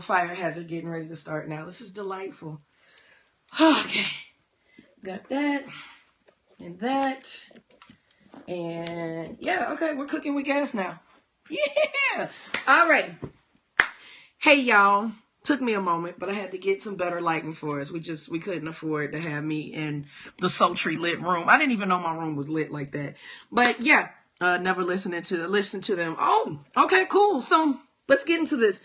Fire hazard getting ready to start now. This is delightful. Okay. Got that. And that. And yeah, okay, we're cooking with gas now. Yeah. All right. Hey, y'all. Took me a moment, but I had to get some better lighting for us. We couldn't afford to have me in the sultry lit room. I didn't even know my room was lit like that. But yeah, never listen to them. Oh, okay, cool. So let's get into this.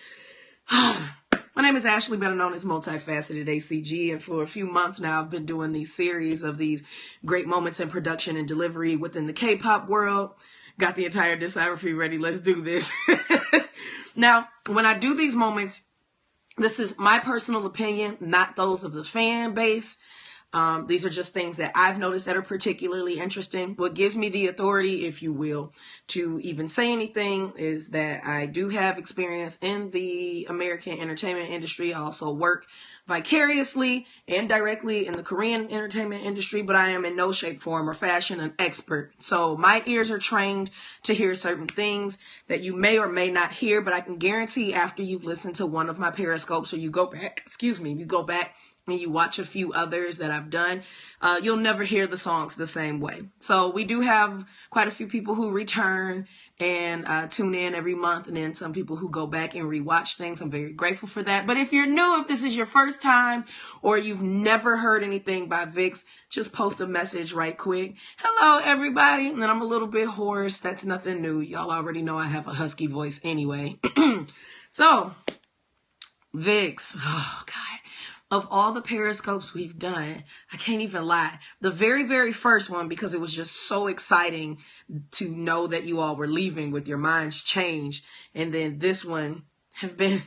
My name is Ashley, better known as Multifacetedacg, and for a few months now, I've been doing these series of these great moments in production and delivery within the K-pop world. Got the entire discography ready. Let's do this. Now, when I do these moments, this is my personal opinion, not those of the fan base. These are just things that I've noticed that are particularly interesting. What gives me the authority, if you will, to even say anything is that I do have experience in the American entertainment industry. I also work vicariously and directly in the Korean entertainment industry, but I am in no shape, form, or fashion an expert. So my ears are trained to hear certain things that you may or may not hear, but I can guarantee after you've listened to one of my periscopes or you go back and you watch a few others that I've done, you'll never hear the songs the same way. So we do have quite a few people who return and tune in every month, and then some people who go back and rewatch things. I'm very grateful for that. But if you're new, if this is your first time or you've never heard anything by VIXX, just post a message right quick. Hello, everybody. And I'm a little bit hoarse. That's nothing new. Y'all already know I have a husky voice anyway. So, VIXX. Oh, God. Of all the periscopes we've done, I can't even lie. The very, very first one, because it was just so exciting to know that you all were leaving with your minds changed. And then this one have been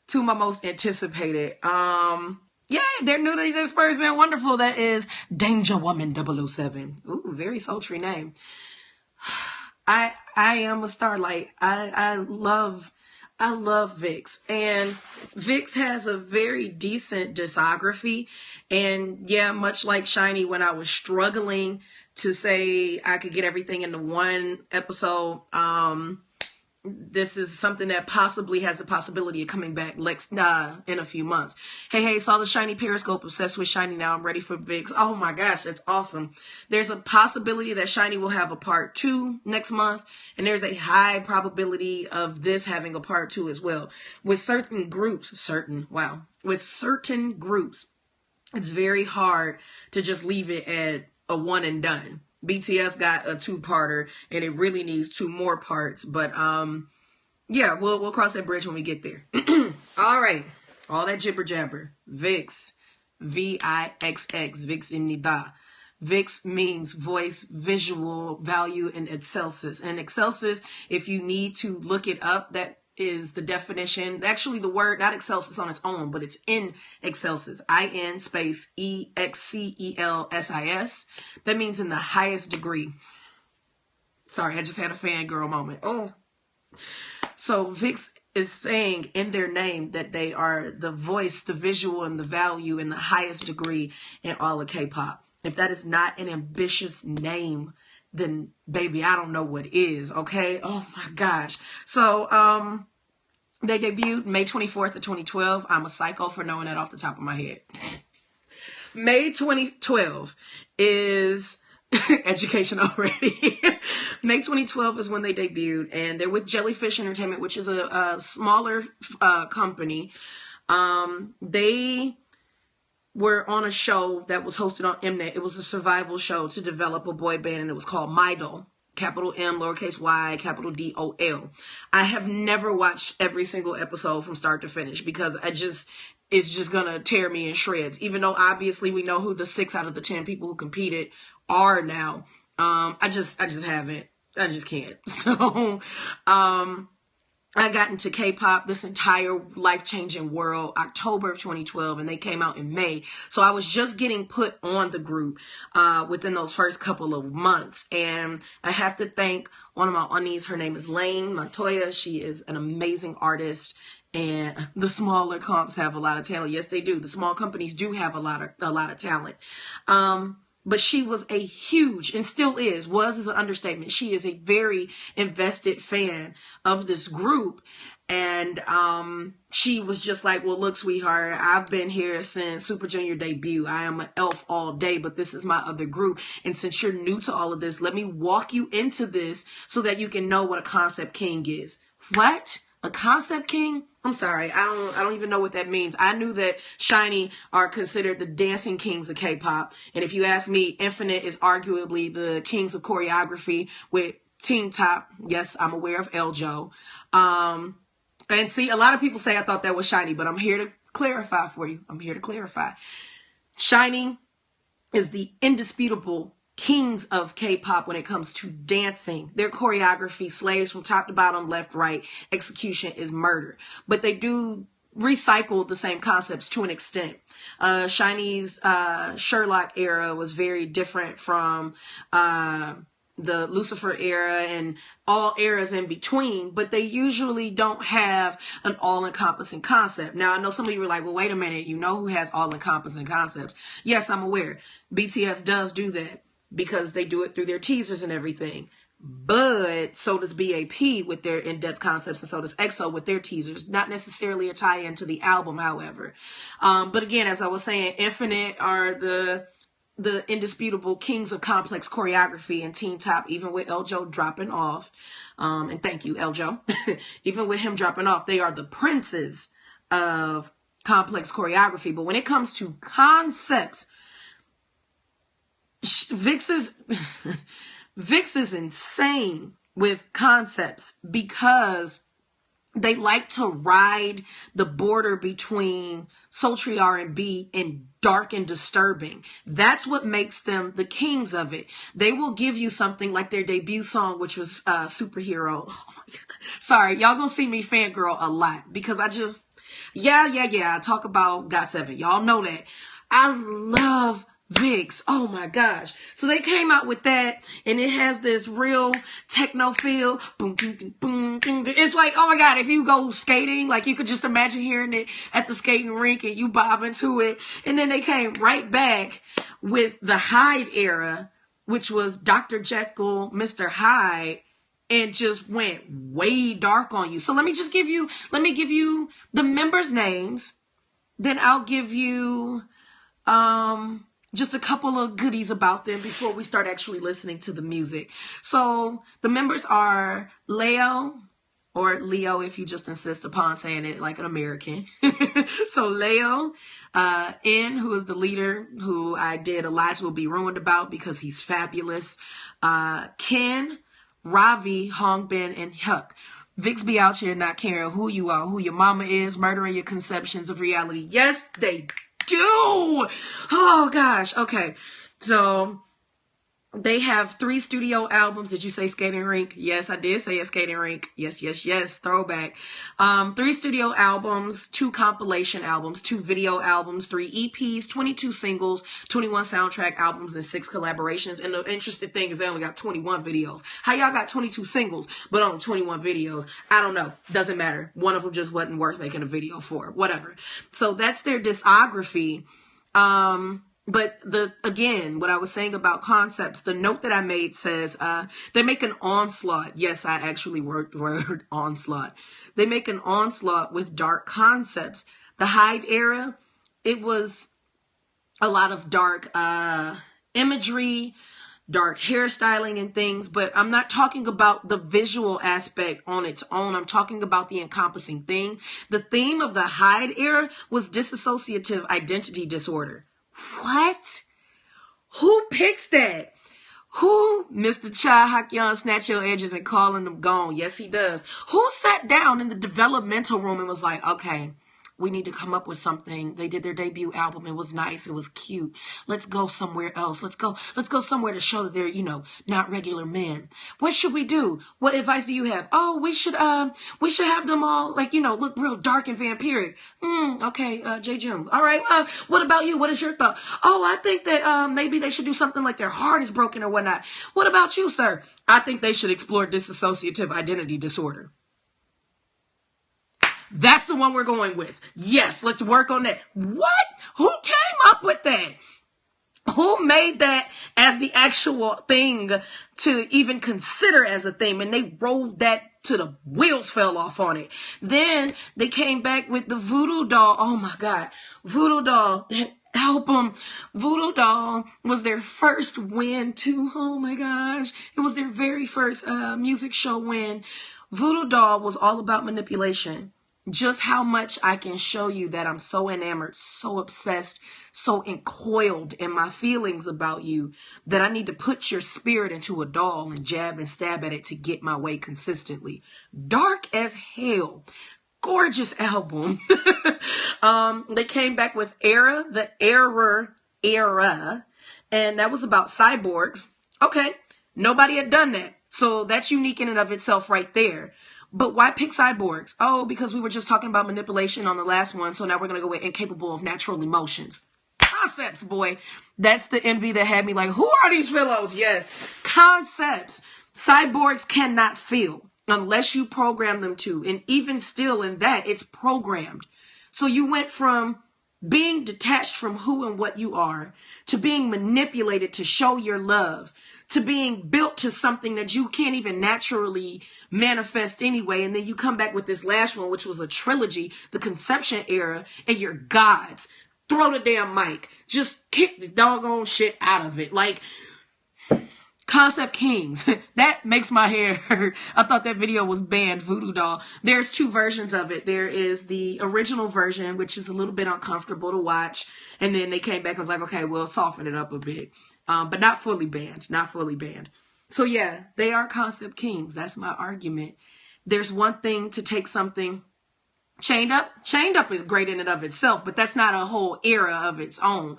two of my most anticipated. Yeah, they're new to this person. Wonderful. That is Danger Woman 007. Ooh, very sultry name. I am a starlight. I love VIXX, and VIXX has a very decent discography. And yeah, much like Shiny, when I was struggling to say I could get everything into one episode, this is something that possibly has the possibility of coming back in a few months. Hey, saw the Shiny periscope, obsessed with Shiny now. I'm ready for VIXX. Oh my gosh, that's awesome. There's a possibility that Shiny will have a part 2 next month, and there's a high probability of this having a part 2 as well. With certain groups, it's very hard to just leave it at a one and done. BTS got a 2-parter, and it really needs 2 more parts. But yeah, we'll cross that bridge when we get there. All right, all that jibber jabber. VIXX, VIXX, VIXX입니다. VIXX means voice, visual, value, and excelsis. And excelsis, if you need to look it up, that is the definition. Actually, the word, not excelsis on its own, but it's in excelsis. IN space EXCELSIS. That means in the highest degree. Sorry, I just had a fangirl moment. Oh. So VIXX is saying in their name that they are the voice, the visual, and the value in the highest degree in all of K-pop. If that is not an ambitious name, then baby, I don't know what is, okay? Oh my gosh. So, they debuted May 24th of 2012. I'm a psycho for knowing that off the top of my head. May 2012 is education already. May 2012 is when they debuted, and they're with Jellyfish Entertainment, which is a smaller company. They were on a show that was hosted on Mnet. It was a survival show to develop a boy band, and it was called Midol. Capital M, lowercase y, capital DOL. I have never watched every single episode from start to finish because it's just gonna tear me in shreds. Even though obviously we know who the 6 out of the 10 people who competed are now. I just haven't. I just can't. So, I got into K-pop, this entire life-changing world, October of 2012, and they came out in May. So I was just getting put on the group within those first couple of months. And I have to thank one of my aunties. Her name is Lane Montoya. She is an amazing artist. And the smaller comps have a lot of talent. Yes, they do. The small companies do have a lot of talent. But she was a huge, and still was an understatement. She is a very invested fan of this group. And she was just like, well, look, sweetheart, I've been here since Super Junior debut. I am an elf all day, but this is my other group. And since you're new to all of this, let me walk you into this so that you can know what a concept king is. What? A concept king? I'm sorry. I don't even know what that means. I knew that SHINee are considered the dancing kings of K-pop. And if you ask me, Infinite is arguably the kings of choreography with Teen Top. Yes, I'm aware of Eljo. And see, a lot of people say I thought that was SHINee, but I'm here to clarify for you. I'm here to clarify. SHINee is the indisputable kings of K-pop when it comes to dancing. Their choreography slays from top to bottom, left, right. Execution is murder. But they do recycle the same concepts to an extent. SHINee's Sherlock era was very different from the Lucifer era and all eras in between, but they usually don't have an all-encompassing concept. Now, I know some of you were like, well, wait a minute, you know who has all-encompassing concepts? Yes, I'm aware. BTS does do that because they do it through their teasers and everything. But so does BAP with their in-depth concepts, and so does EXO with their teasers. Not necessarily a tie-in to the album, however. But again, as I was saying, Infinite are the indisputable kings of complex choreography and Teen Top, even with Eljo dropping off. And thank you, Eljo. Even with him dropping off, they are the princes of complex choreography. But when it comes to concepts, VIXX is insane with concepts because they like to ride the border between sultry R&B and dark and disturbing. That's what makes them the kings of it. They will give you something like their debut song, which was Superhero. Oh my God. Sorry, y'all gonna see me fangirl a lot because I just, I talk about GOT7. Y'all know that. I love VIXX. Oh my gosh. So they came out with that and it has this real techno feel. Boom, boom, boom, boom, boom. It's like, oh my God, if you go skating, like you could just imagine hearing it at the skating rink and you bob into it. And then they came right back with the Hyde era, which was Dr. Jekyll, Mr. Hyde, and just went way dark on you. So let me give you the members' names. Then I'll give you, just a couple of goodies about them before we start actually listening to the music. So the members are Leo, or Leo if you just insist upon saying it like an American. So Leo, N, who is the leader, who I did A Lives Will Be Ruined about because he's fabulous. Ken, Ravi, Hongbin, and Hyuk. VIXX be out here not caring who you are, who your mama is, murdering your conceptions of reality. Yes, they do. Oh gosh. Okay. So they have 3 studio albums. Did you say skating rink? Yes, I did say a skating rink. Yes. Throwback. 3 studio albums, 2 compilation albums, 2 video albums, 3 EPs, 22 singles, 21 soundtrack albums, and 6 collaborations. And the interesting thing is they only got 21 videos. How y'all got 22 singles, but only 21 videos? I don't know. Doesn't matter. One of them just wasn't worth making a video for. Whatever. So that's their discography. But again, what I was saying about concepts, the note that I made says, they make an onslaught. Yes, I actually worked the word onslaught. They make an onslaught with dark concepts. The Hyde era, it was a lot of dark, imagery, dark hairstyling and things, but I'm not talking about the visual aspect on its own. I'm talking about the encompassing thing. The theme of the Hyde era was dissociative identity disorder. What? Who picks that? Who? Mr. Cha Hak-yeon snatch your edges and calling them gone. Yes, he does. Who sat down in the developmental room and was like, okay, we need to come up with something. They did their debut album. It was nice. It was cute. Let's go somewhere else. Let's go somewhere to show that they're, not regular men. What should we do? What advice do you have? Oh, we should have them all look real dark and vampiric. Okay. Jae-jung. All right. What about you? What is your thought? Oh, I think that, maybe they should do something like their heart is broken or whatnot. What about you, sir? I think they should explore dissociative identity disorder. That's the one we're going with. Yes, let's work on that. What? Who came up with that? Who made that as the actual thing to even consider as a thing? And they rolled that till the wheels fell off on it. Then they came back with the Voodoo Doll. Oh my God. Voodoo Doll. That album, Voodoo Doll, was their first win too. Oh my gosh. It was their very first music show win. Voodoo Doll was all about manipulation. Just how much I can show you that I'm so enamored, so obsessed, so encoiled in my feelings about you that I need to put your spirit into a doll and jab and stab at it to get my way consistently. Dark as hell. Gorgeous album. They came back with the Error Era, and that was about cyborgs. Okay, nobody had done that. So that's unique in and of itself right there. But why pick cyborgs? Oh, because we were just talking about manipulation on the last one. So now we're going to go with incapable of natural emotions. Concepts, boy. That's the envy that had me like, who are these fellows? Yes. Concepts. Cyborgs cannot feel unless you program them to. And even still in that, it's programmed. So you went from being detached from who and what you are to being manipulated to show your love, to being built to something that you can't even naturally manifest anyway. And then you come back with this last one, which was a trilogy, the conception era, and you're gods. Throw the damn mic. Just kick the doggone shit out of it. Like, Concept Kings. That makes my hair hurt. I thought that video was banned, Voodoo Doll. There's two versions of it. There is the original version, which is a little bit uncomfortable to watch. And then they came back and was like, okay, we'll soften it up a bit. But not fully banned. Not fully banned. So yeah, they are Concept Kings. That's my argument. There's one thing to take something chained up. Chained up is great in and of itself, but that's not a whole era of its own.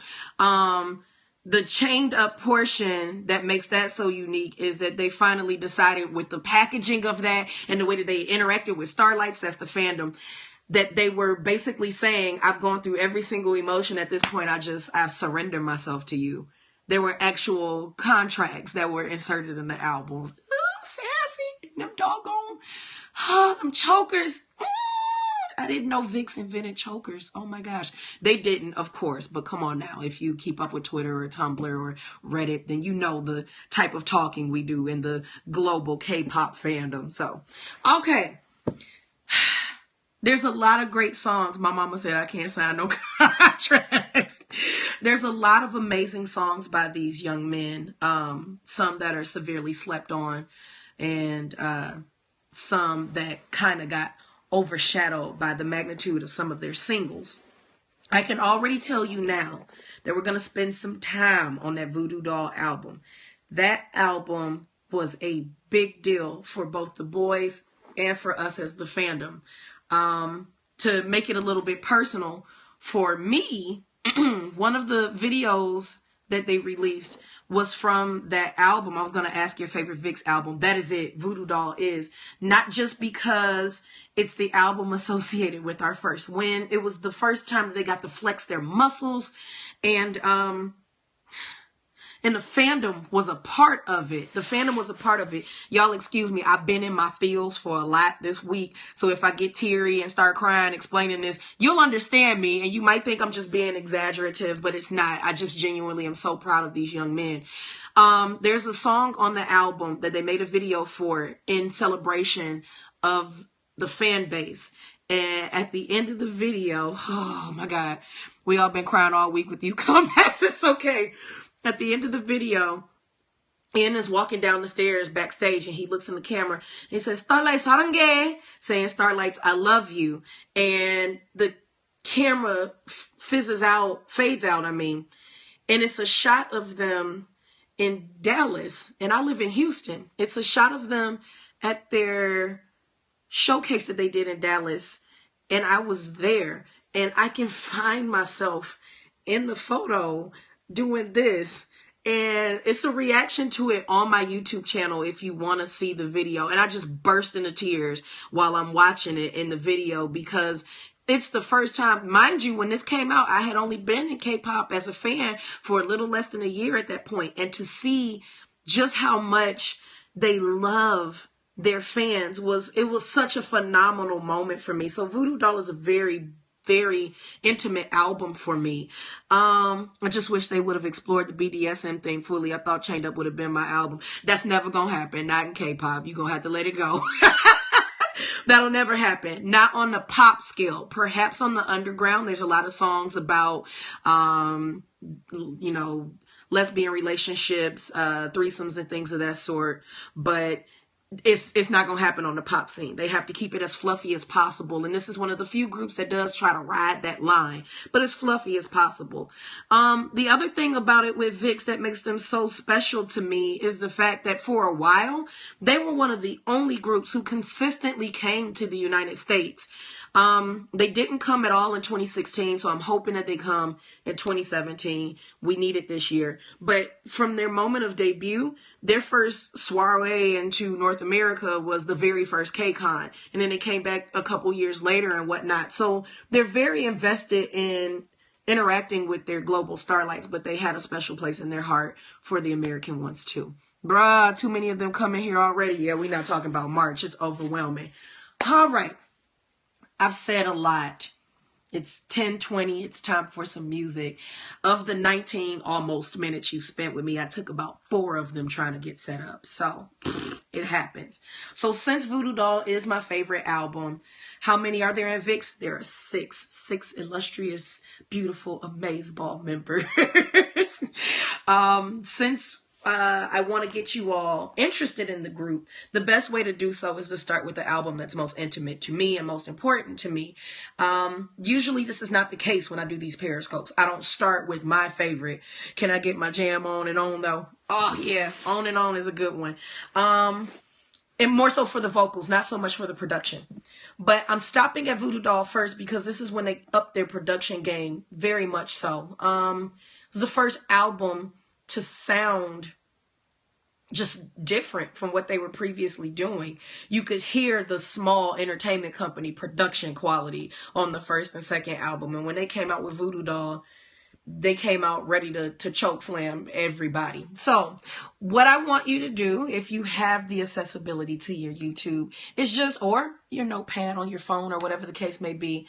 The chained up portion that makes that so unique is that they finally decided with the packaging of that and the way that they interacted with Starlights, that's the fandom, that they were basically saying, I've gone through every single emotion at this point. I surrender myself to you. There were actual contracts that were inserted in the albums. Ooh, sassy. Them doggone, them chokers. I didn't know VIXX invented chokers. Oh my gosh. They didn't, of course, but come on now. If you keep up with Twitter or Tumblr or Reddit, then you know the type of talking we do in the global K-pop fandom. So, okay. There's a lot of great songs. My mama said I can't sign no contracts. There's a lot of amazing songs by these young men. Some that are severely slept on and some that kind of got overshadowed by the magnitude of some of their singles. I can already tell you now that we're going to spend some time on that Voodoo Doll album. That album was a big deal for both the boys and for us as the fandom. To make it a little bit personal, for me, one of the videos that they released was from that album. I was going to ask your favorite VIXX album. That is it. Voodoo Doll is. Not just because it's the album associated with our first win. It was the first time that they got to flex their muscles. And the fandom was a part of it. The fandom was a part of it. Y'all excuse me. I've been in my feels for a lot this week. So if I get teary and start crying explaining this, you'll understand me. And you might think I'm just being exaggerative, but it's not. I just genuinely am so proud of these young men. There's a song on the album that they made a video for in celebration of the fan base. And at the end of the video, oh my God, we all been crying all week with these comebacks. It's okay. At the end of the video, Ian is walking down the stairs backstage and he looks in the camera and he says, Starlights, harangue, saying Starlights, I love you. And the camera fades out, and it's a shot of them in Dallas, and I live in Houston. It's a shot of them at their showcase that they did in Dallas, and I was there, and I can find myself in the photo doing this, and it's a reaction to it on my YouTube channel if you want to see the video. And I just burst into tears while I'm watching it in the video because it's the first time, mind you, when this came out, I had only been in K-pop as a fan for a little less than a year at that point, and to see just how much they love their fans it was such a phenomenal moment for me. So Voodoo Doll is a very intimate album for me. I just wish they would have explored the BDSM thing fully. I thought Chained Up would have been my album. That's never gonna happen. Not in K-pop. You're gonna have to let it go. That'll never happen. Not on the pop scale. Perhaps on the underground, there's a lot of songs about, you know, lesbian relationships, threesomes and things of that sort. But it's not going to happen on the pop scene. They have to keep it as fluffy as possible. And this is one of the few groups that does try to ride that line, but as fluffy as possible. The other thing about it with VIXX that makes them so special to me is the fact that for a while, they were one of the only groups who consistently came to the United States. They didn't come at all in 2016, so I'm hoping that they come in 2017. We need it this year. But from their moment of debut, their first soiree into North America was the very first K-Con. And then they came back a couple years later and whatnot. So they're very invested in interacting with their global starlights, but they had a special place in their heart for the American ones too. Bruh, too many of them coming here already. Yeah, we're not talking about March. It's overwhelming. All right. I've said a lot. It's 10:20. It's time for some music. Of the 19 almost minutes you spent with me, I took about 4 of them trying to get set up. So it happens. So since Voodoo Doll is my favorite album, how many are there in VIXX? There are 6. 6 illustrious, beautiful, amazeball members. Since I want to get you all interested in the group, the best way to do so is to start with the album that's most intimate to me and most important to me. Usually this is not the case when I do these Periscopes. I don't start with my favorite. Can I get my jam on and on though? Oh yeah, On and On is a good one. And more so for the vocals, not so much for the production. But I'm stopping at Voodoo Doll first because this is when they up their production game, very much so. It was the first album to sound just different from what they were previously doing. You could hear the small entertainment company production quality on the first and second album. And when they came out with Voodoo Doll, they came out ready to choke slam everybody. So what I want you to do, if you have the accessibility to your YouTube, is just, or your notepad on your phone or whatever the case may be,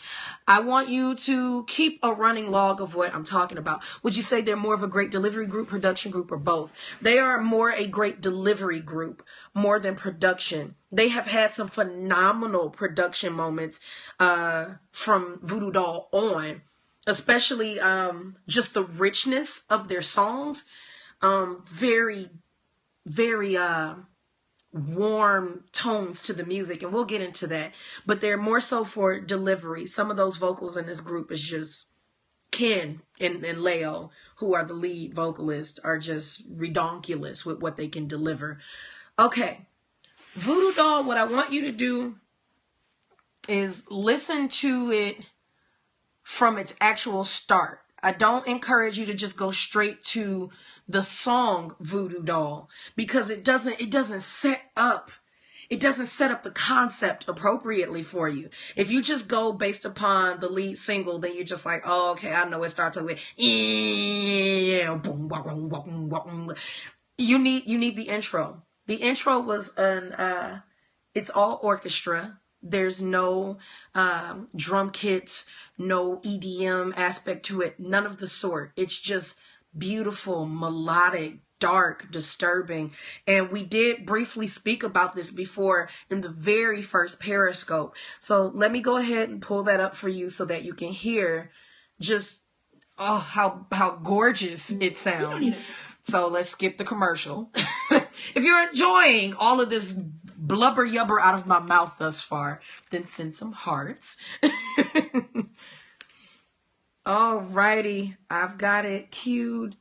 I want you to keep a running log of what I'm talking about. Would you say they're more of a great delivery group, production group, or both? They are more a great delivery group, more than production. They have had some phenomenal production moments from Voodoo Doll on. Especially just the richness of their songs. Very, very warm tones to the music. And we'll get into that. But they're more so for delivery. Some of those vocals in this group is just Ken and Leo, who are the lead vocalists, are just redonkulous with what they can deliver. Okay. Voodoo Doll, what I want you to do is listen to it from its actual start. I don't encourage you to just go straight to the song Voodoo Doll because it doesn't set up the concept appropriately for you. If you just go based upon the lead single, then you're just like, oh, okay, I know it starts with yeah, boom, boom, boom, boom. You need the intro. The intro was it's all orchestra. There's no drum kits, no EDM aspect to it, none of the sort. It's just beautiful, melodic, dark, disturbing. And we did briefly speak about this before in the very first Periscope. So let me go ahead and pull that up for you so that you can hear just how gorgeous it sounds. So let's skip the commercial. If you're enjoying all of this blubber yubber out of my mouth thus far, then send some hearts. Alrighty, I've got it queued.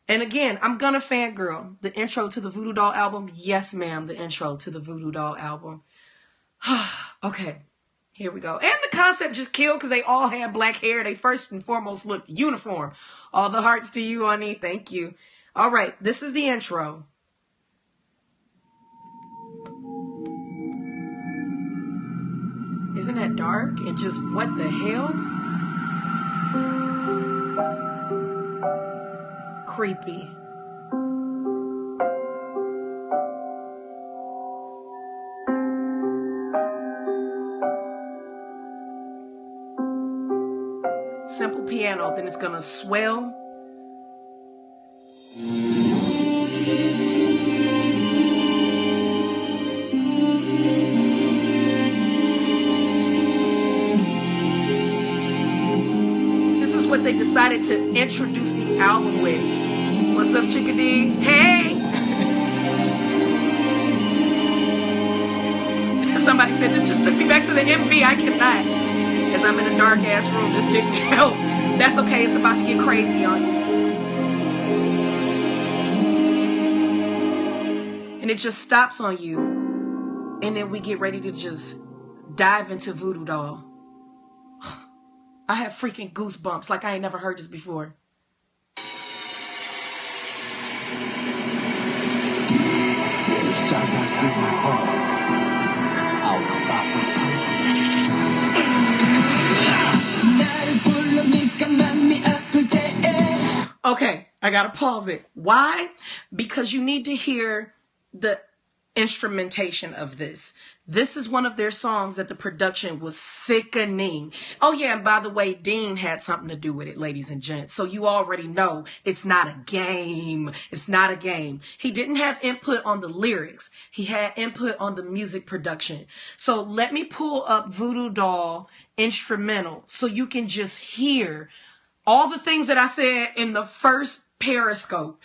And again, I'm gonna fangirl. The intro to the Voodoo Doll album. Yes, ma'am, the intro to the Voodoo Doll album. Okay, here we go. And the concept just killed because they all had black hair. They first and foremost looked uniform. All the hearts to you, honey. Thank you. All right, this is the intro. Isn't that dark? And just what the hell? Creepy. Simple piano, then it's gonna swell. what they decided to introduce the album with. What's up, Chickadee? Hey! Somebody said, this just took me back to the MV. I cannot. As I'm in a dark-ass room, this didn't help. That's okay. It's about to get crazy on you. And it just stops on you. And then we get ready to just dive into Voodoo Doll. I have freaking goosebumps like I ain't never heard this before. Okay, I gotta pause it. Why? Because you need to hear the instrumentation of this. This is one of their songs that the production was sickening. Oh yeah, and by the way, Dean had something to do with it, ladies and gents. So you already know it's not a game. It's not a game. He didn't have input on the lyrics. He had input on the music production. So let me pull up Voodoo Doll instrumental so you can just hear all the things that I said in the first Periscope.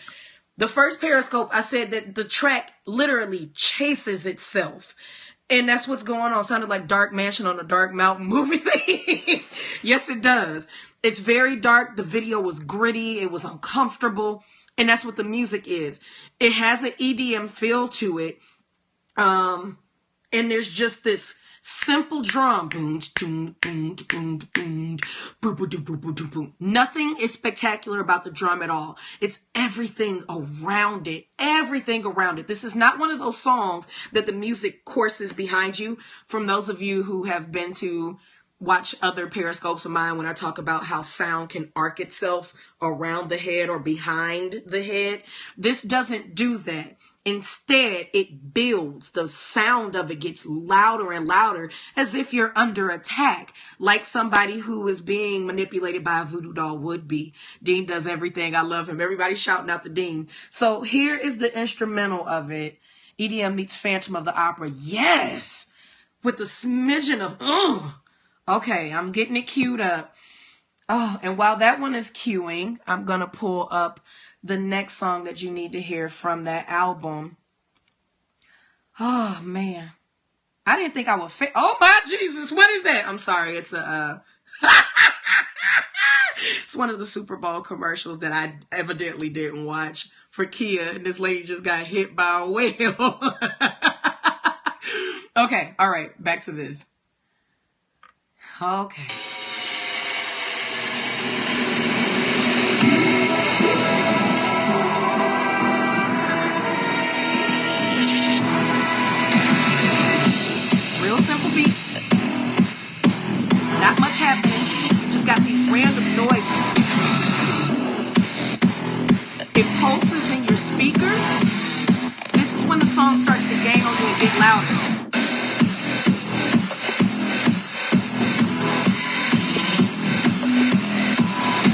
The first Periscope, I said that the track literally chases itself. And that's what's going on. It sounded like Dark Mansion on a Dark Mountain movie thing. Yes, it does. It's very dark. The video was gritty. It was uncomfortable. And that's what the music is. It has an EDM feel to it. And there's just this simple drum. Nothing is spectacular about the drum at all. It's everything around it. Everything around it. This is not one of those songs that the music courses behind you. From those of you who have been to watch other Periscopes of mine when I talk about how sound can arc itself around the head or behind the head. This doesn't do that. Instead, it builds. The sound of it gets louder and louder as if you're under attack, like somebody who is being manipulated by a voodoo doll would be. Dean does everything. I love him. Everybody's shouting out the Dean. So here is the instrumental of it. EDM meets Phantom of the Opera. Yes! With the smidgen of, okay, I'm getting it queued up. Oh, and while that one is queuing, I'm going to pull up the next song that you need to hear from that album. Oh, man. I didn't think I would oh, my Jesus. What is that? I'm sorry. It's a, it's one of the Super Bowl commercials that I evidently didn't watch for Kia. And this lady just got hit by a whale. Okay. All right. Back to this. Okay. Real simple beat. Not much happening. You just got these random noises. It pulses in your speakers. This is when the song starts to gain on you and get louder.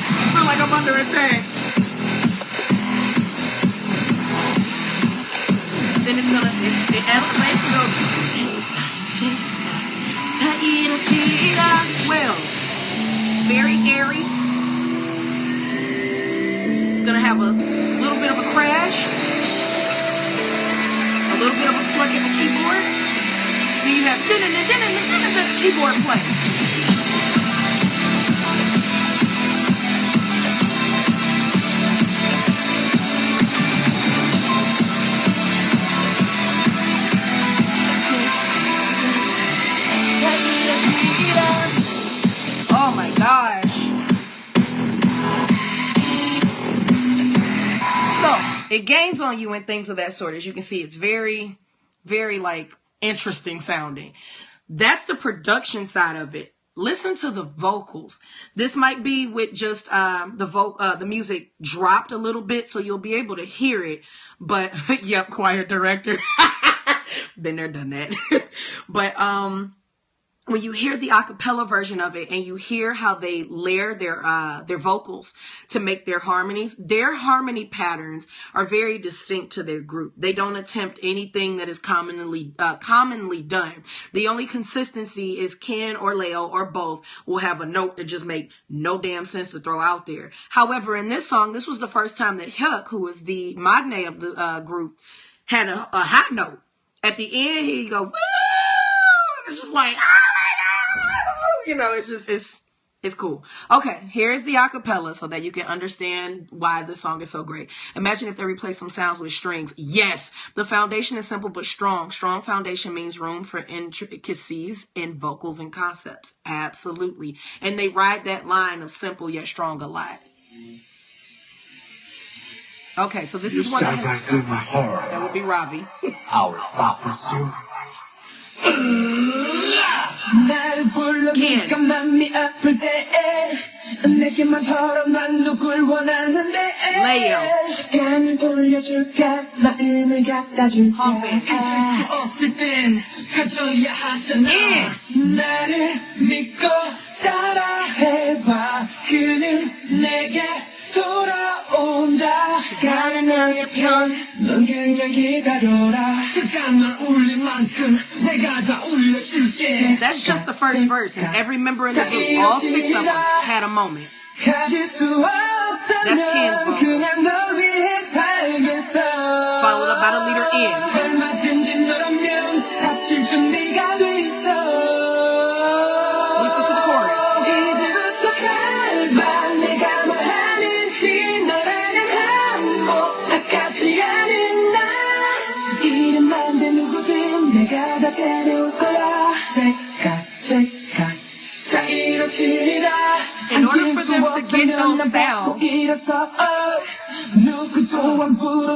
I feel like I'm under attack. Then it's gonna, it escalates and goes. Well, very airy. It's gonna have a little bit of a crash, a little bit of a cluck in the keyboard. Then you have keyboard play. Oh my gosh. So it gains on you and things of that sort. As you can see, it's very, very like interesting sounding. That's the production side of it. Listen to the vocals. This might be with just the music dropped a little bit, so you'll be able to hear it. But yep, choir director. Been there, done that. But when you hear the a cappella version of it and you hear how they layer their vocals to make their harmony patterns are very distinct to their group. They don't attempt anything that is commonly done. The only consistency is Ken or Leo or both will have a note that just make no damn sense to throw out there. However, in this song, this was the first time that Huck, who was the magne of the group, had a high note. At the end, he go, woo! It's just like, you know, it's cool. Okay, here's the acapella so that you can understand why this song is so great. Imagine if they replace some sounds with strings. Yes, the foundation is simple but strong. Strong foundation means room for intricacies in vocals and concepts. Absolutely. And they ride that line of simple yet strong a lot. Okay, so this is one that would be Ravi. Our focus you. 나를 불러니까 맘이 아플 때에 내게만 털어 난 누굴 원하는데 시간을 돌려줄까 마음을 갖다 줄까 가질 수 없을 땐 가져야 하잖아 나를 믿고 따라해봐 그는 내게 돌아온다 시간은 너의 편 넌 그냥 기다려라 그가 널 울릴 만큼 내가 다 울려줄게. That's just the first verse, and every member in the group, all 6 of them, had a moment. That's Ken's vocal. Followed up by the leader N. Listen to the chorus. In order for them to get those sounds,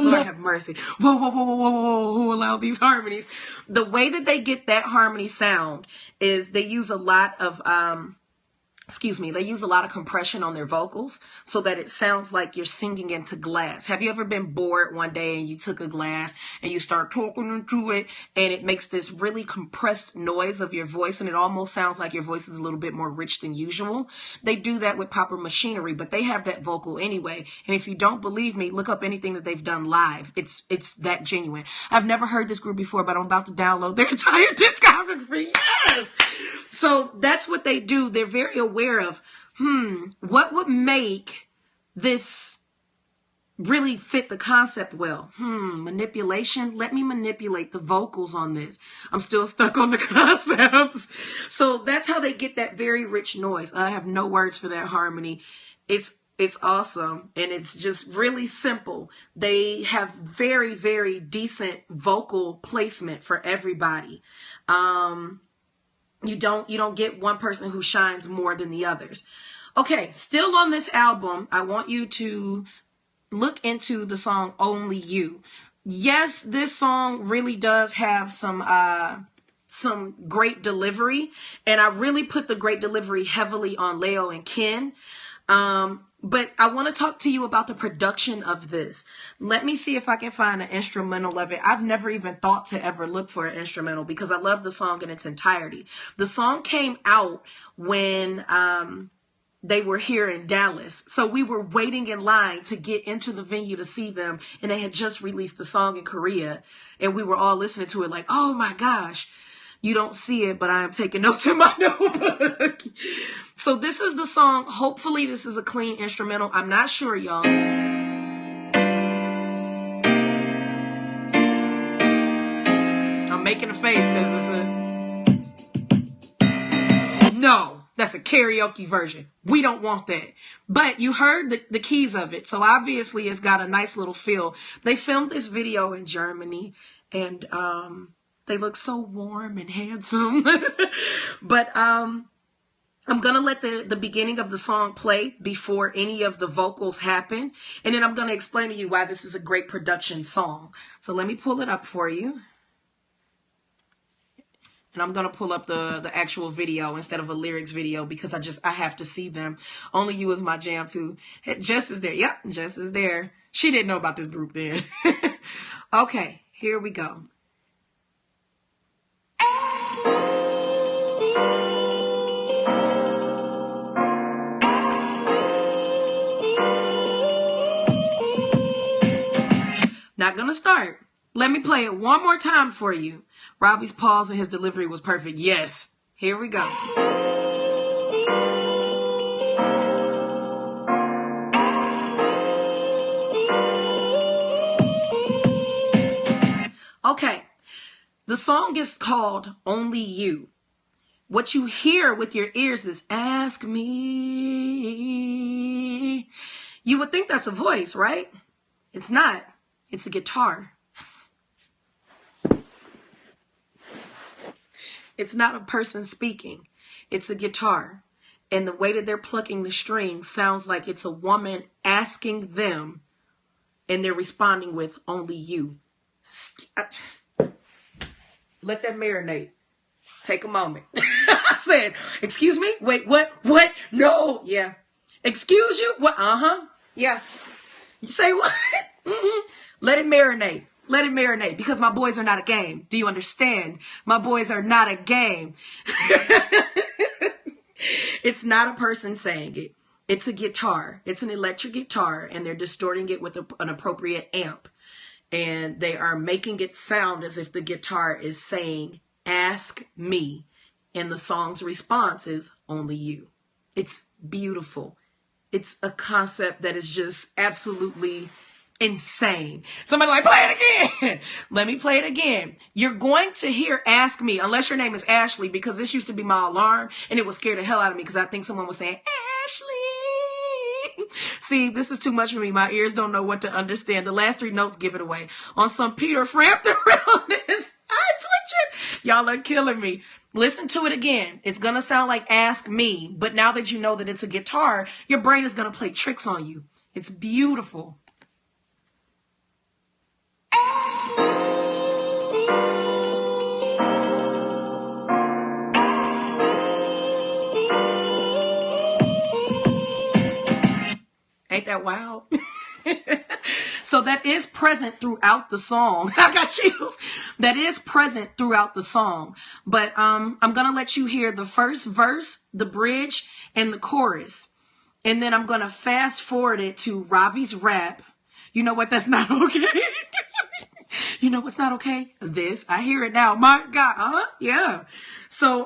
Lord have mercy. Whoa, who allowed these harmonies? The way that they get that harmony sound is they use a lot of they use a lot of compression on their vocals so that it sounds like you're singing into glass. Have you ever been bored one day and you took a glass and you start talking into it and it makes this really compressed noise of your voice and it almost sounds like your voice is a little bit more rich than usual? They do that with proper machinery, but they have that vocal anyway. And if you don't believe me, look up anything that they've done live. It's that genuine. I've never heard this group before, but I'm about to download their entire discography. Yes! So that's what they do. They're very aware of, what would make this really fit the concept well? Manipulation. Let me manipulate the vocals on this. I'm still stuck on the concepts. So that's how they get that very rich noise. I have no words for that harmony. It's awesome. And it's just really simple. They have very, very decent vocal placement for everybody. You don't get one person who shines more than the others. Okay, still on this album, I want you to look into the song Only You. Yes, this song really does have some great delivery, and I really put the great delivery heavily on Leo and Ken. But I want to talk to you about the production of this. Let me see if I can find an instrumental of it. I've never even thought to ever look for an instrumental because I love the song in its entirety. The song came out when they were here in Dallas. So we were waiting in line to get into the venue to see them. And they had just released the song in Korea. And we were all listening to it like, oh my gosh. You don't see it, but I am taking notes in my notebook. So this is the song. Hopefully this is a clean instrumental. I'm not sure, y'all. I'm making a face because No, that's a karaoke version. We don't want that. But you heard the keys of it. So obviously it's got a nice little feel. They filmed this video in Germany and they look so warm and handsome. But I'm going to let the beginning of the song play before any of the vocals happen. And then I'm going to explain to you why this is a great production song. So let me pull it up for you. And I'm going to pull up the actual video instead of a lyrics video because I have to see them. Only You is my jam too. Jess is there. Yep, Jess is there. She didn't know about this group then. Okay, here we go. Not gonna start. Let me play it one more time for you. Ravi's pause and his delivery was perfect. Yes. Here we go. Okay. The song is called Only You. What you hear with your ears is ask me. You would think that's a voice, right? It's not. It's a guitar. It's not a person speaking. It's a guitar. And the way that they're plucking the strings sounds like it's a woman asking them, and they're responding with only you. Let that marinate. Take a moment. I said, excuse me? Wait, what? What? No. Yeah. Excuse you? What? Yeah. You say what? Let it marinate. Let it marinate, because my boys are not a game. Do you understand? My boys are not a game. It's not a person saying it. It's a guitar. It's an electric guitar, and they're distorting it with an appropriate amp. And they are making it sound as if the guitar is saying, ask me. And the song's response is only you. It's beautiful. It's a concept that is just absolutely insane. Somebody like, play it again. Let me play it again. You're going to hear ask me, unless your name is Ashley, because this used to be my alarm and it would scare the hell out of me because I think someone was saying, Ashley. See, this is too much for me. My ears don't know what to understand. The last 3 notes give it away. On some Peter Frampton realness, I'm twitching. Y'all are killing me. Listen to it again. It's going to sound like ask me, but now that you know that it's a guitar, your brain is going to play tricks on you. It's beautiful. Ain't that wild? So that is present throughout the song. I got chills. That is present throughout the song. But I'm going to let you hear the first verse, the bridge, and the chorus. And then I'm going to fast forward it to Ravi's rap. You know what? That's not okay. You know what's not okay? This. I hear it now. My God. Yeah. So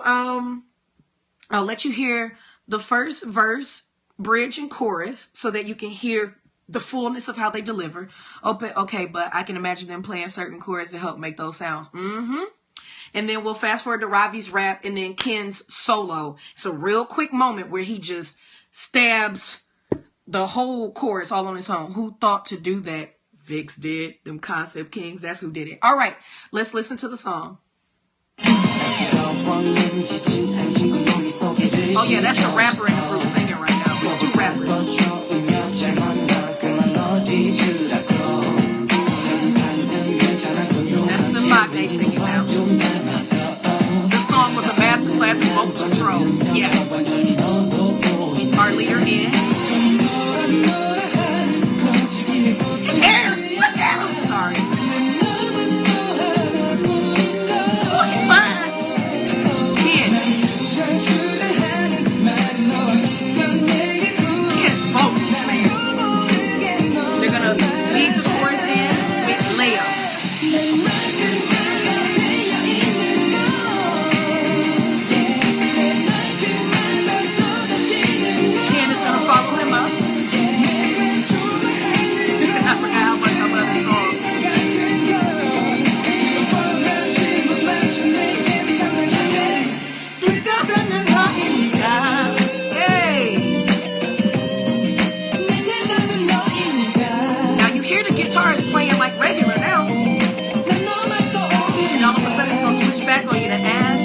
I'll let you hear the first verse, bridge, and chorus so that you can hear the fullness of how they deliver. Okay, but I can imagine them playing certain chords to help make those sounds. And then we'll fast forward to Ravi's rap and then Ken's solo. It's a real quick moment where he just stabs the whole chorus all on his own. Who thought to do that? VIXX did. Them Concept Kings. That's who did it. All right, let's listen to the song. Oh yeah, that's the rapper in the group singing right now. There's 2 rappers. That's the Magne singing now. This song was a masterclass in vocal control. Yes. Our leader is sorry. Oh, he's fine. Kids vocals, man. They're gonna lead the chorus in with Leo. Ken is gonna follow him up. I forgot how much I love this song. Playing like regular now. And all of a sudden it's gonna switch back on you to ask.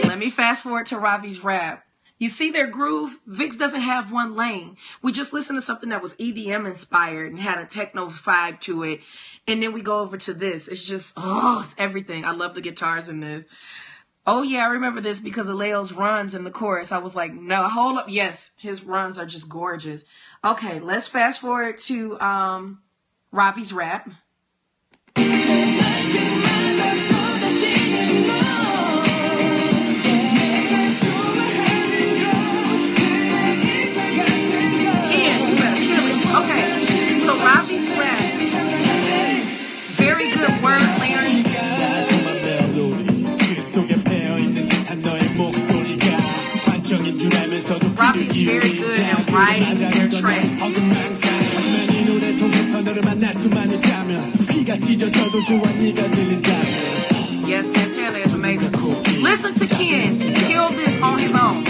Let me fast forward to Ravi's rap. You see their groove? VIXX doesn't have one lane. We just listened to something that was EDM inspired and had a techno vibe to it. And then we go over to this. It's just, it's everything. I love the guitars in this. Oh, yeah, I remember this because of Leo's runs in the chorus. I was like, no, hold up. Yes, his runs are just gorgeous. Okay, let's fast forward to Ravi's rap. is very good at writing their tracks. Yes, Santana is amazing. Listen to Ken kill this on his own.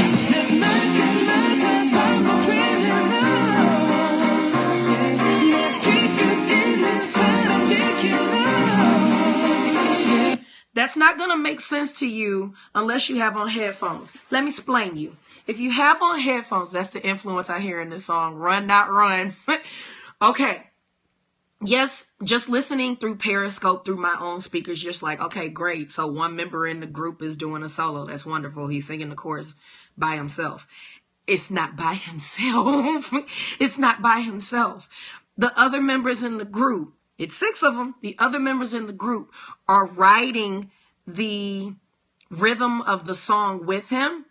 That's not going to make sense to you unless you have on headphones. Let me explain you. If you have on headphones, that's the influence I hear in this song. Run, not run. Okay. Yes, just listening through Periscope, through my own speakers, just like, okay, great. So one member in the group is doing a solo. That's wonderful. He's singing the chorus by himself. It's not by himself. It's not by himself. The other members in the group, it's 6 of them. The other members in the group are writing the rhythm of the song with him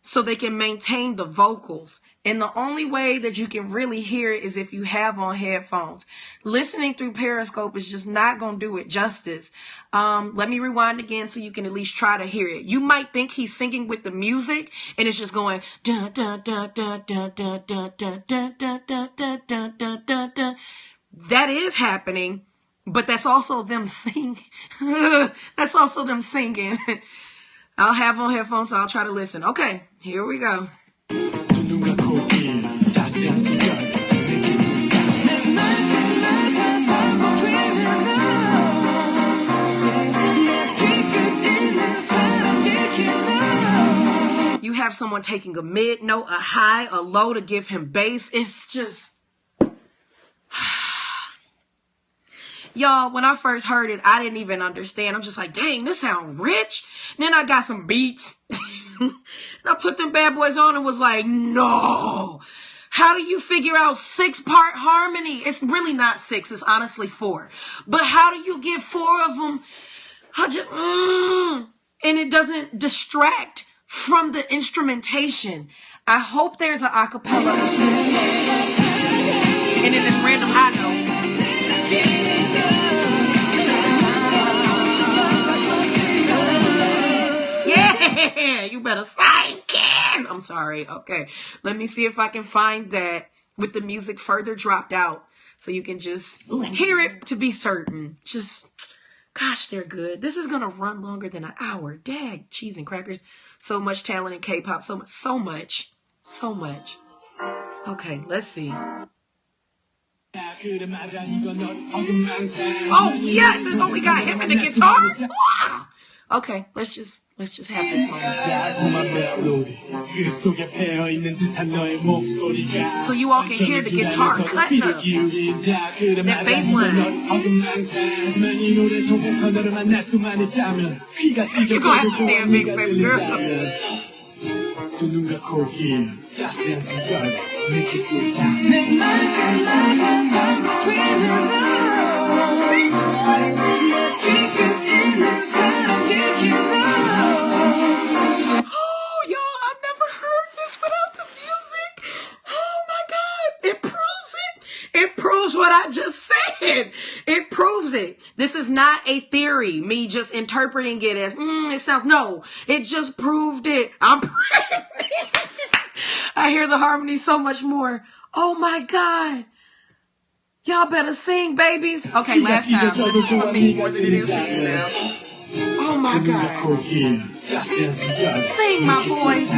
so they can maintain the vocals. And the only way that you can really hear it is if you have on headphones. Listening through Periscope is just not going to do it justice. Let me rewind again so you can at least try to hear it. You might think he's singing with the music and it's just going da da da da da da da da da da da da da da da. That is happening, but that's also them singing. That's also them singing. I'll have on headphones, so I'll try to listen. Okay, here we go. You have someone taking a mid note, a high, a low to give him bass. It's just... Y'all, when I first heard it, I didn't even understand. I'm just like, dang, this sound rich. And then I got some beats. And I put them bad boys on and was like, no. How do you figure out 6-part harmony? It's really not 6. It's honestly 4. But how do you get 4 of them? And it doesn't distract from the instrumentation. I hope there's an acapella. And in this random high note. Yeah, you better sing, Ken. I'm sorry. Okay, let me see if I can find that with the music further dropped out so you can just hear it to be certain. Just, gosh, they're good. This is going to run longer than an hour. Dag, cheese and crackers. So much talent in K-pop. So much. Okay, let's see. Oh, yes, it's only got him in the guitar. Wow. Okay, let's just have this moment. So you all can hear the guitar cutting up. That bass line. You're gonna have to stand big, baby girl. What I just said. It proves it. This is not a theory, me just interpreting it as it sounds. No, it just proved it. I'm pregnant. I hear the harmony so much more. Oh my God. Y'all better sing, babies. Okay, last time. This is for me more than it is for you now. Oh my God. Sing, my boys.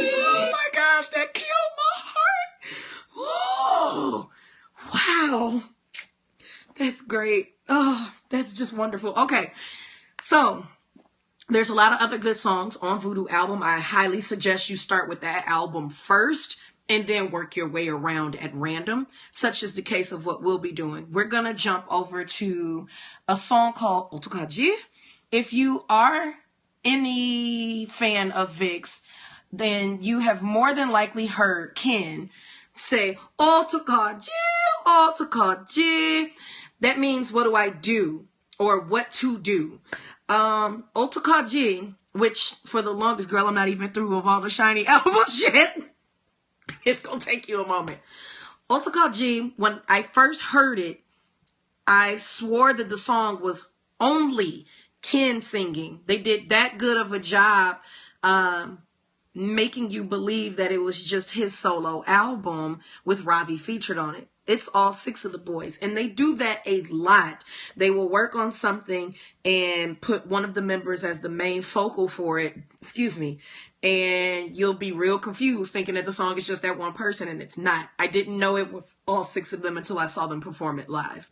Oh my gosh, that killed my heart. Oh, wow. That's great. Oh, that's just wonderful. Okay, so there's a lot of other good songs on Voodoo album. I highly suggest you start with that album first and then work your way around at random, such is the case of what we'll be doing. We're going to jump over to a song called Otokajji. If you are any fan of VIXX, then you have more than likely heard Ken say, Otokajji, Otokajji. That means, what do I do? or What to Do. Otakaji, which for the longest, girl, I'm not even through of all the shiny album shit. It's gonna take you a moment. Otakaji, when I first heard it, I swore that the song was only Ken singing. They did that good of a job making you believe that it was just his solo album with Ravi featured on it. It's all 6 of the boys, and they do that a lot. They will work on something and put one of the members as the main focal for it, and you'll be real confused thinking that the song is just that one person, and it's not. I didn't know it was all 6 of them until I saw them perform it live.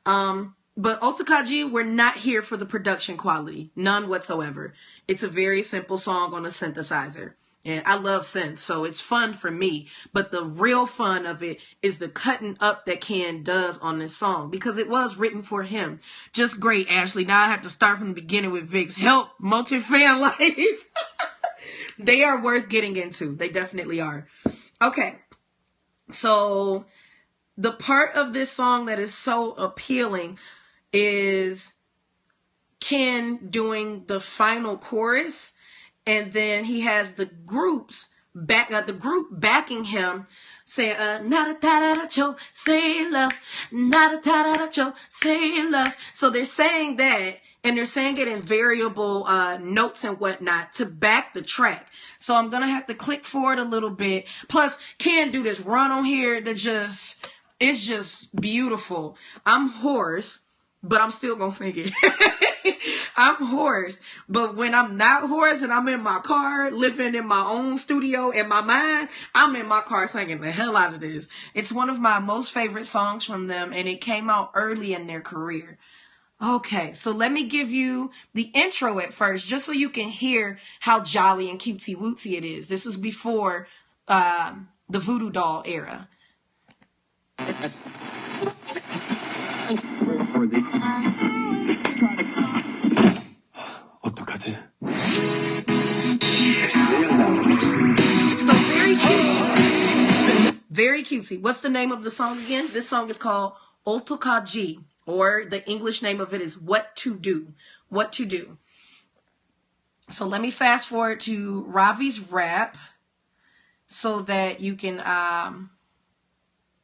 But Otakaji, we're not here for the production quality. None whatsoever. It's a very simple song on a synthesizer. And I love synth, so it's fun for me. But the real fun of it is the cutting up that Ken does on this song, because it was written for him. Just great, Ashley. Now I have to start from the beginning with VIXX. Help, multi-fan life. They are worth getting into. They definitely are. Okay. So the part of this song that is so appealing is Ken doing the final chorus, and then he has the group backing him, saying nada da da cho, say love, nada da da cho, say love. So they're saying that, and they're saying it in variable notes and whatnot to back the track. So I'm gonna have to click forward a little bit. Plus, Ken do this run on here that it's just beautiful. I'm hoarse, but I'm still gonna sing it. I'm hoarse, but when I'm not hoarse and I'm in my car, living in my own studio in my mind, I'm in my car singing the hell out of this. It's one of my most favorite songs from them, and it came out early in their career. Okay, so let me give you the intro at first, just so you can hear how jolly and cutesy wootsy it is. This was before the Voodoo Doll era. 어떡하지? So very cutesy. Very cutesy. What's the name of the song again? This song is called Otakaji, or the English name of it is What to Do. What to Do. So let me fast forward to Ravi's rap so that you can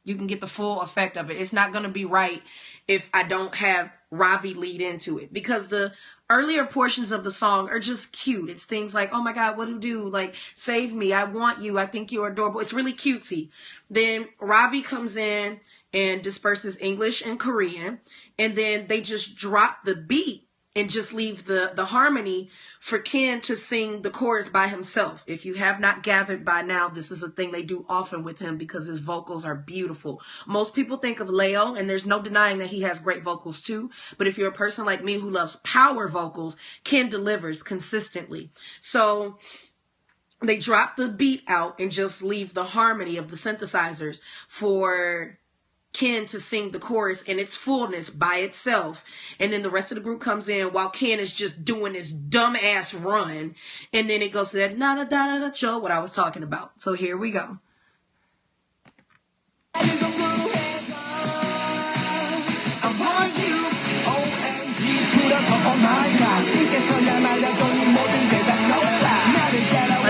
get the full effect of it. It's not going to be right if I don't have Ravi lead into it, because the earlier portions of the song are just cute. It's things like, oh my God, what do? Like, save me. I want you. I think you're adorable. It's really cutesy. Then Ravi comes in and disperses English and Korean, and then they just drop the beat and just leave the harmony for Ken to sing the chorus by himself. If you have not gathered by now, this is a thing they do often with him because his vocals are beautiful. Most people think of Leo, and there's no denying that he has great vocals too. But if you're a person like me who loves power vocals, Ken delivers consistently. So they drop the beat out and just leave the harmony of the synthesizers for Ken to sing the chorus in its fullness by itself, and then the rest of the group comes in while Ken is just doing this dumb ass run, and then it goes to that na da da da cho, what I was talking about. So here we go. Like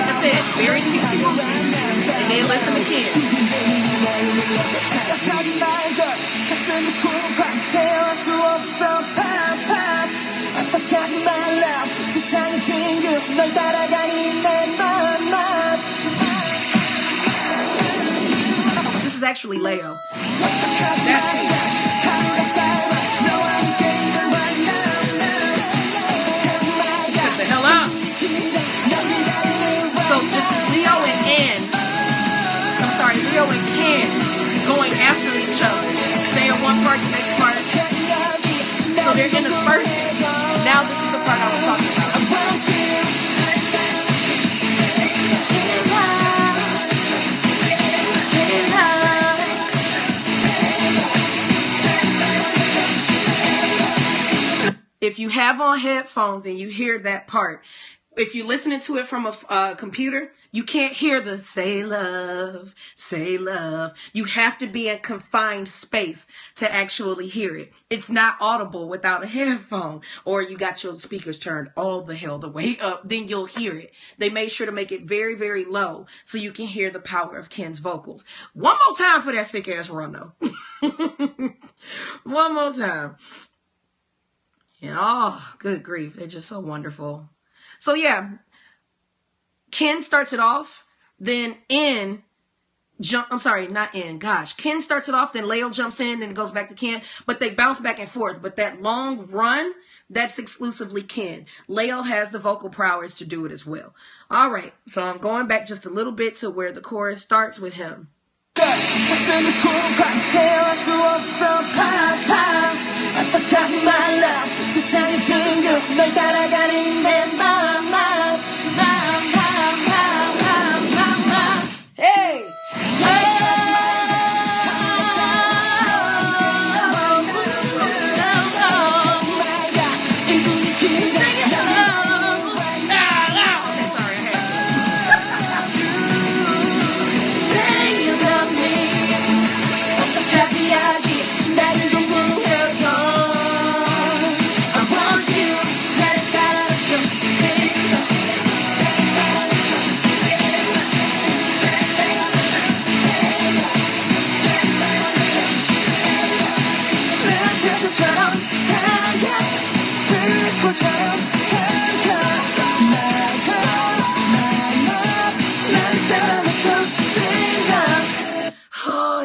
I said, very cutesy, and then listen to Ken. This is actually Leo. Shut the hell up. So this is Leo and Ken going after each other, saying one part, the next part. So they're interspersing. Now this is the part I was talking about. If you have on headphones and you hear that part, if you're listening to it from a computer, You can't hear the say love, say love. You have to be in confined space to actually hear it. It's not audible without a headphone, or you got your speakers turned all the hell the way up, then you'll hear it. They made sure to make it very, very low so you can hear the power of Ken's vocals. One more time for that sick ass run though. One more time. And oh, good grief. They're just so wonderful. So yeah, Ken starts it off, then Ken starts it off, then Leo jumps in, then it goes back to Ken, but they bounce back and forth. But that long run, that's exclusively Ken. Leo has the vocal prowess to do it as well. All right, so I'm going back just a little bit to where the chorus starts with him. Hey!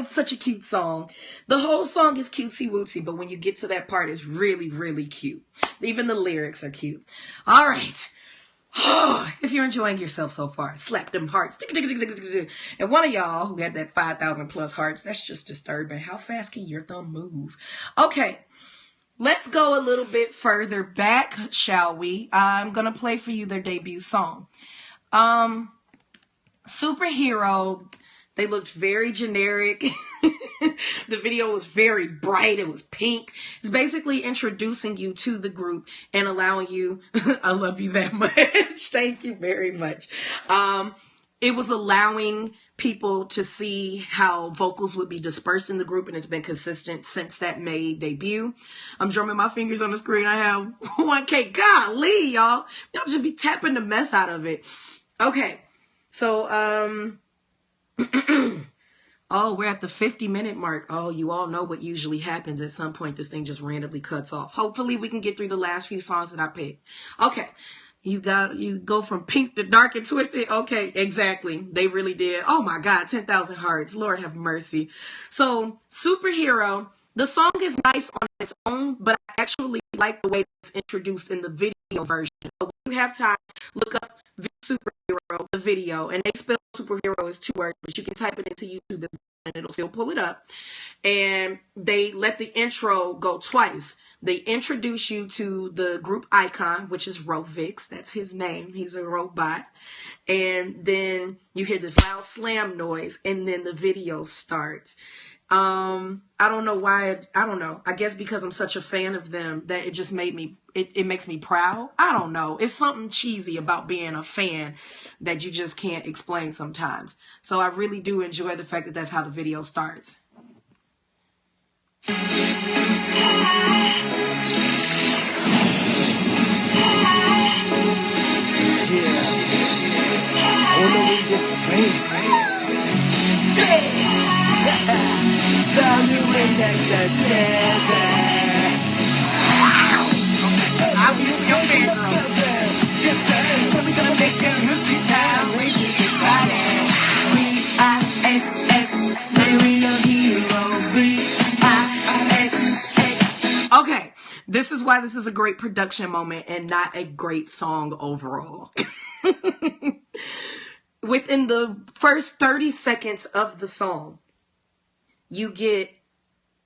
Such a cute song. The whole song is cutesy wootsy, but when you get to that part, it's really, really cute. Even the lyrics are cute. All right. Oh, if you're enjoying yourself so far, slap them hearts. And one of y'all who had that 5,000 plus hearts, that's just disturbing. How fast can your thumb move? Okay. Let's go a little bit further back, shall we? I'm going to play for you their debut song. Superhero. They looked very generic. The video was very bright. It was pink. It's basically introducing you to the group and allowing you, I love you that much. Thank you very much. It was allowing people to see how vocals would be dispersed in the group, and it's been consistent since that May debut. I'm drumming my fingers on the screen. I have 1K. Golly, y'all. Y'all just be tapping the mess out of it. Okay. So, oh, we're at the 50-minute mark. Oh, you all know what usually happens at some point. This thing just randomly cuts off. Hopefully we can get through the last few songs that I picked. Okay. You go from pink to dark and twisted. Okay, exactly. They really did. Oh my God, 10,000 hearts. Lord have mercy. So, Superhero, the song is nice on its own, but I actually like the way it's introduced in the video version. So when you have time, look up Superhero, the video, and they spell superhero as 2 words, but you can type it into YouTube and it'll still pull it up. And they let the intro go twice. They introduce you to the group icon, which is VIXX. That's his name. He's a robot. And then you hear this loud slam noise, and then the video starts. I don't know why. I don't know. I guess because I'm such a fan of them that it just made me, it makes me proud. I don't know. It's something cheesy about being a fan that you just can't explain sometimes. So I really do enjoy the fact that that's how the video starts. I wanna read this space. The new index says I'll be your favorite. Yes, sir. So we gonna make them hooky sound. We keep it riding. VIXX, the real hero. VIXX. Okay, this is why this is a great production moment and not a great song overall. Within the first 30 seconds of the song, you get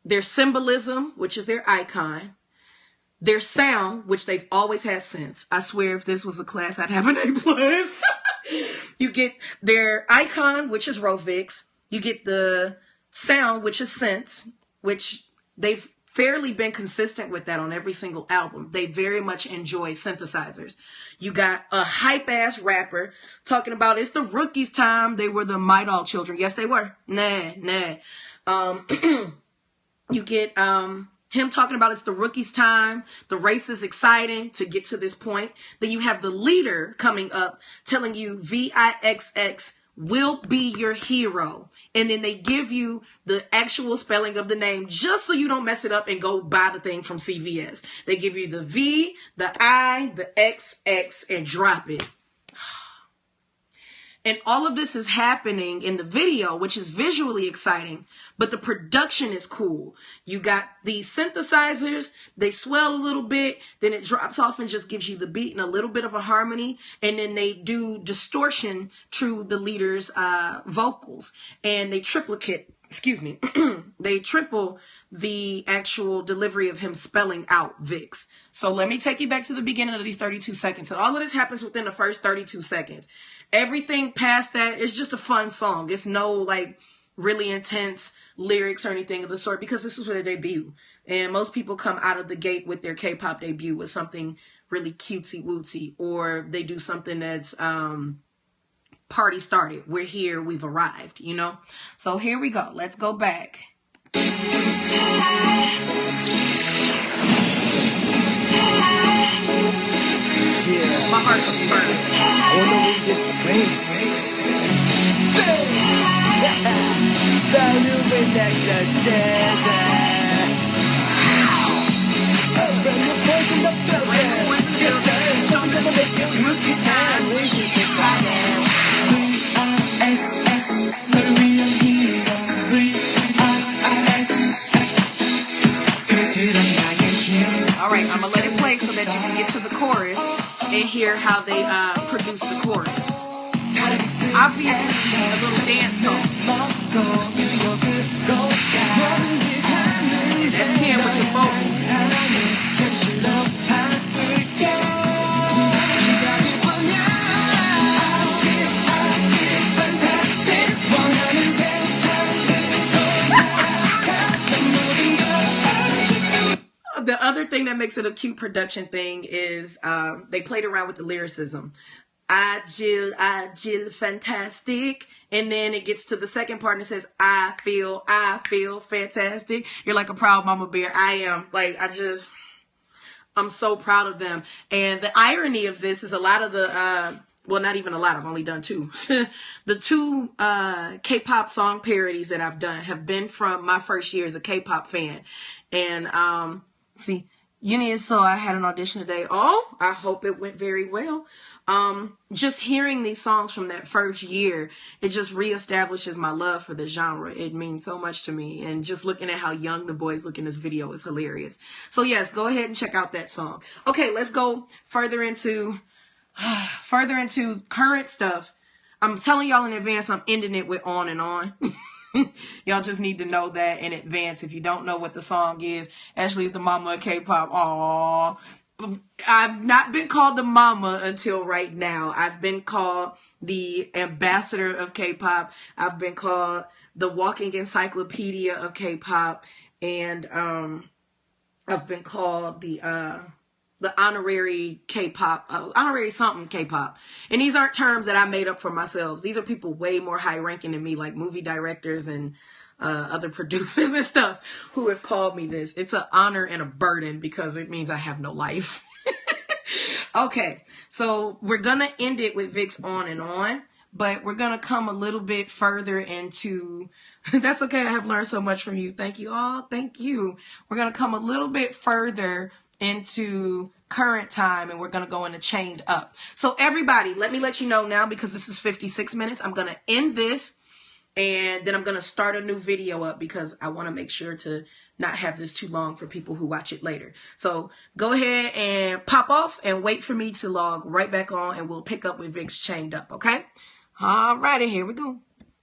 their symbolism, which is their icon, their sound, which they've always had since. I swear if this was a class, I'd have an A+. You get their icon, which is VIXX. You get the sound, which is synths, which they've fairly been consistent with that on every single album. They very much enjoy synthesizers. You got a hype ass rapper talking about it's the rookies' time. They were the Midol children. Yes, they were. Nah. You get him talking about it's the rookies' time. The race is exciting to get to this point. Then you have the leader coming up telling you VIXX will be your hero. And then they give you the actual spelling of the name just so you don't mess it up and go buy the thing from CVS. They give you the V, the I, the XX, and drop it. And all of this is happening in the video, which is visually exciting, but the production is cool. You got these synthesizers, they swell a little bit, then it drops off and just gives you the beat and a little bit of a harmony, and then they do distortion through the leader's vocals, and they they triple the actual delivery of him spelling out VIXX. So let me take you back to the beginning of these 32 seconds. And all of this happens within the first 32 seconds. Everything past that is just a fun song. It's no like really intense lyrics or anything of the sort, because this is their debut. And most people come out of the gate with their K-pop debut with something really cutesy wootsy, or they do something that's party started. We're here, we've arrived, you know? So here we go. Let's go back. My heart was first. On the way this race. The human exercise. From the voice in the building. Yes, sir. Show me the make you rookie time. We can get by now. VIXX, the real hero. VIXX. All right, I'm gonna let it play so that you can get to the chorus and hear how they produce the chorus. Obviously, a little dance song. And that's him with the vocals. The other thing that makes it a cute production thing is they played around with the lyricism. Agile, fantastic. And then it gets to the second part and it says, I feel fantastic. You're like a proud mama bear. I am. Like, I'm so proud of them. And the irony of this is a lot of the, well, not even a lot. I've only done two. The two K-pop song parodies that I've done have been from my first year as a K-pop fan. And, see, so I had an audition today. Oh, I hope it went very well. Just hearing these songs from that first year, it just reestablishes my love for the genre. It means so much to me. And just looking at how young the boys look in this video is hilarious. So yes, go ahead and check out that song. Okay, let's go further into current stuff. I'm telling y'all in advance, I'm ending it with On and On. Y'all just need to know that in advance. If you don't know what the song is, Ashley is the mama of K-pop. Aww. I've not been called the mama until right now. I've been called the ambassador of K-pop. I've been called the walking encyclopedia of K-pop. And I've been called the honorary K-pop, honorary something K-pop. And these aren't terms that I made up for myself. These are people way more high ranking than me, like movie directors and other producers and stuff who have called me this. It's an honor and a burden because it means I have no life. Okay, so we're going to end it with VIXX On and On, but we're going to come a little bit further into, that's okay, I have learned so much from you. Thank you all. Thank you. We're going to come a little bit further into current time, and we're going to go into Chained Up. So everybody, let me let you know now, because this is 56 minutes. I'm going to end this, and then I'm going to start a new video up because I want to make sure to not have this too long for people who watch it later. So go ahead and pop off and wait for me to log right back on, and we'll pick up with VIXX Chained Up, okay? All righty, here we go.